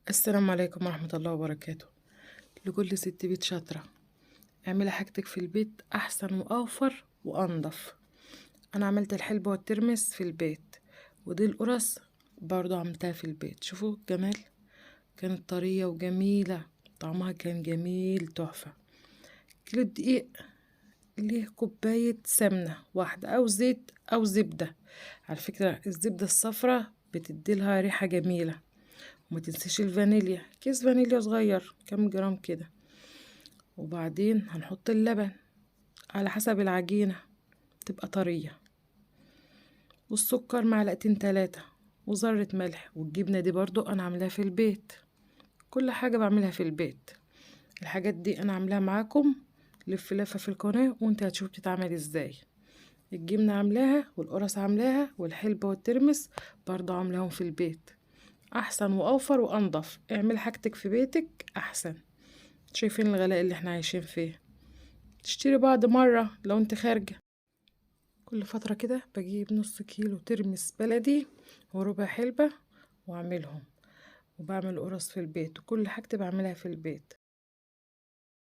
السلام عليكم ورحمة الله وبركاته. لكل ست بيت شاطرة، اعملي حاجتك في البيت أحسن وأوفر وأنضف. أنا عملت الحلبة والترمس في البيت، ودي القرص برضو عملتها في البيت. شوفوا الجمال، كانت طرية وجميلة، طعمها كان جميل تحفة. كيلو دقيق ليه كوباية سمنة واحدة أو زيت أو زبدة. على فكرة الزبدة الصفرة بتديلها ريحة جميلة. وما تنسيش الفانيليا، كيس فانيليا صغير كام جرام كده. وبعدين هنحط اللبن على حسب العجينة تبقى طرية، والسكر معلقتين 3، وذرة ملح. والجبنة دي برضو أنا عاملاها في البيت، كل حاجة بعملها في البيت. الحاجات دي أنا عاملاها معاكم، لف لفة في القناة وانت هتشوف بتتعمل ازاي. الجبنة عاملاها، والقرص عاملاها، والحلبة والترمس برضو عاملاهم في البيت. أحسن وأوفر وأنضف. اعمل حاجتك في بيتك أحسن. شايفين الغلاء اللي احنا عايشين فيه؟ تشتري بعض مرة لو انت خارجة. كل فترة كده بجيب نص كيلو ترمس بلدي وربع حلبة واعملهم. وبعمل قرص في البيت، وكل حاجتي بعملها في البيت.